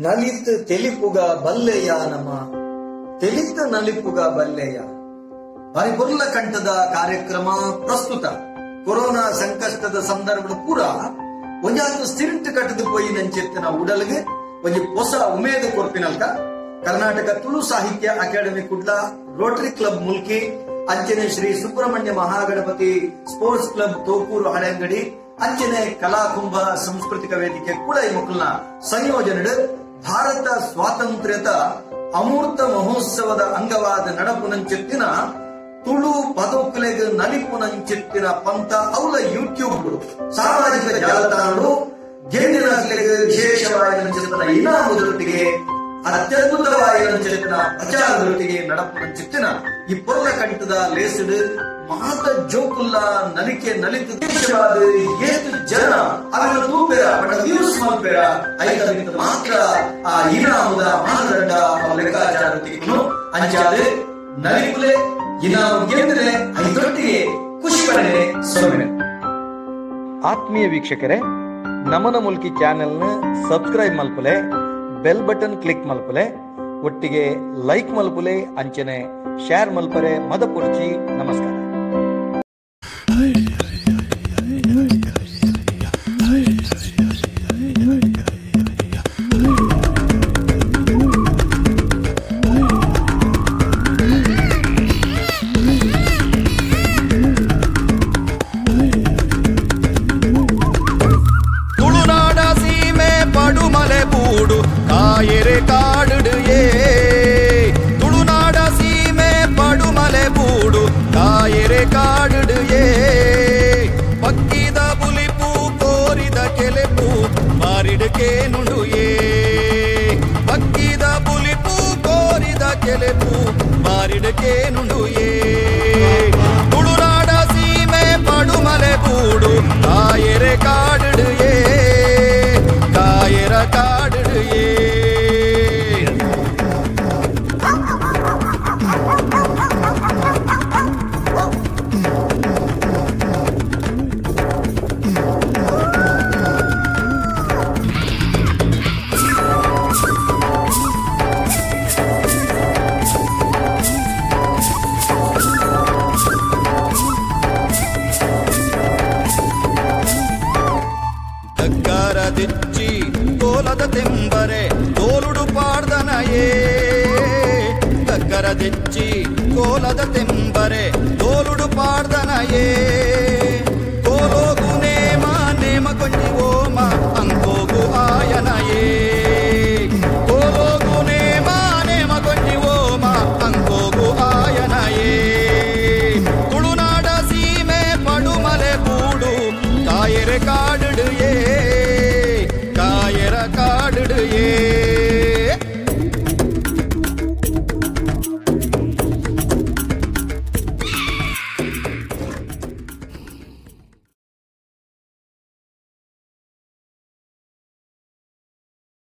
ನಲಿತ್ ತೆಲಿಪುಗ ಬಲ್ಲೆಯ ನಮ ತೆಲಿತ ನಲಿಪುಗ ಬಲ್ಲೆಯ ಪರಿಪುರ್ಲ ಕಂಠದ ಕಾರ್ಯಕ್ರಮ ಪ್ರಸ್ತುತ ಕೊರೋನಾ ಸಂಕಷ್ಟದ ಸಂದರ್ಭ ಪೂರ ಒಂಜಾದು ಸ್ಟಿರಿಂಟ್ ಕಟ್ಟದು ಪೋಯಿ ನಂಚೆತ್ತಿನ ಉಡಲ್ಗೆ ಒಂಜಿ ಹೊಸ ಉಮೇದು ಕೊರ್ಪಿನಲ್ಕ ಕರ್ನಾಟಕ ತುಳು ಸಾಹಿತ್ಯ academy Kudla Rotary club Mulki ಅಂಚನೆ ಶ್ರೀ ಸುಬ್ರಹ್ಮಣ್ಯ ಮಹಾಗಣಪತಿ ಸ್ಪೋರ್ಟ್ಸ್ ಕ್ಲಬ್ ತೋಕೂರು ಹಳೆಂಗಡಿ ಅಂಚನೆ ಕಲಾಕುಂಭ ಸಾಂಸ್ಕೃತಿಕ ವೇದಿಕೆ ಕೂಡ ಈ ಮಕ್ಕಳನ್ನ ಸಂಯೋಜನೆ ಭಾರತ ಸ್ವಾತಂತ್ರ್ಯದ ಅಮೂರ್ತ ಮಹೋತ್ಸವದ ಅಂಗವಾದ ನಡಪುನಂಚೆತ್ತಿನ ತುಳು ಪದಕಲೆಗೆ ನಲಿಪುನಂಚೆತ್ತಿನ ಪಂಥ ಅವಳ ಯೂಟ್ಯೂಬ್ ಸಾಮಾಜಿಕ ಜಾಲತಾಣಗಳು ಗೆಂಡಿನ ವಿಶೇಷವಾದ ಇನಾಮದೊಟ್ಟಿಗೆ ಅತ್ಯದ್ಭುತವಾದ ಪ್ರಚಾರದೊಟ್ಟಿಗೆ ನಡಪುನಂಚೆತ್ತಿನ ಈ ಪೊರ್ಲ ಕಂಠದ ಲೇಸಡ್ ಮಾತ ಜೋಕುಲ್ಲ ನಲಿಕೆ ನಲಿತ ದೇಶವಾದ ಏತು ಜನ ಅವರ ತೂಪೆರ ಬಡ ವ್ಯೂಸ್ ಮಲ್ಪೆರ ಐದರಿಂದ ಮಾತ್ರ ಆ ಇನಾಮದ ಮಾನದಂಡ ಲೆಕ್ಕಾಚಾರತಿಗೂ ಅಂಚಾದೆ ನಲಿಪುಲೆ ಇನಾಮ ಗೆಂದ್ರೆ ಐದೊಟ್ಟಿಗೆ ಖುಷಿ ಪಡೆ ಸೊಮ್ಮೆ. ಆತ್ಮೀಯ ವೀಕ್ಷಕರೇ, ನಮನ ಮುಲ್ಕಿ ಚಾನೆಲ್ನ ಸಬ್ಸ್ಕ್ರೈಬ್ ಮಲ್ಪಲೆ, ಬೆಲ್ ಬಟನ್ ಕ್ಲಿಕ್ ಮಲ್ಪಲೆ, ಒಟ್ಟಿಗೆ ಲೈಕ್ ಮಲ್ಪಲೆ, ಅಂಚನೆ ಶೇರ್ ಮಲ್ಪರೆ ಮದ ಪೊರ್ಚಿ. ನಮಸ್ಕಾರ. ತುಳುನಾಡ ಸೀಮೆ ಪಡುಮಲೆ ಬೂಡು ಕಾಯರೆ ಕಾಡುಡು ಏ, ತುಳುನಾಡ ಸೀಮೆ ಪಡುಮಲೆ ಬೂಡು ಕಾಯರೆ ಕಾಡುಡು ಏ, ಪಕ್ಕಿದ ಬುಲಿಪು ಕೋರಿದ ಕೆಲೆಪು ಮಾರಿಡುಕೆ ನುಡು ಏ, ಪಕ್ಕಿದ ಬುಲಿಪು ಕೋರಿದ ಕೆಲೆಪು ಮಾರಿಡುಕೆ ನುಡು ಏ, ತುಳುನಾಡ ಸೀಮೆ ಪಡುಮಲೆ ಬೂಡು ಕಾಯರೆ ಕಾಡುಡು ಏ, ಕಾಯರ ಕಾಡುಡು ಏ. ದಿಚ್ಚಿ ಕೋಲದ ತೆಂಬರೆ ತೋಲುಡು ಪಾಡ್ದನಯೇ, ಕಕ್ಕರ ದಿಚ್ಚಿ ಕೋಲದ ತೆಂಬರೆ ತೋಲುಡು ಪಾಡ್ದನಯೇ, ಕೋಲೋಗು ನೇಮ ನೇಮ ಕೊಂಜಿ ಓಮ ಅಂಕೋಗು ಆಯನಯೇ, ಕೋಲೋಗು ನೇಮ ನೇಮ ಕೊಂಜಿ ಓಮ ಅಂಕೋಗು ಆಯನಯೇ, ತುಳುನಾಡ ಸೀಮೆ ಪಡುಮಲೆ ಬೂಡು ಕಾಯರೆ ಕಾಡು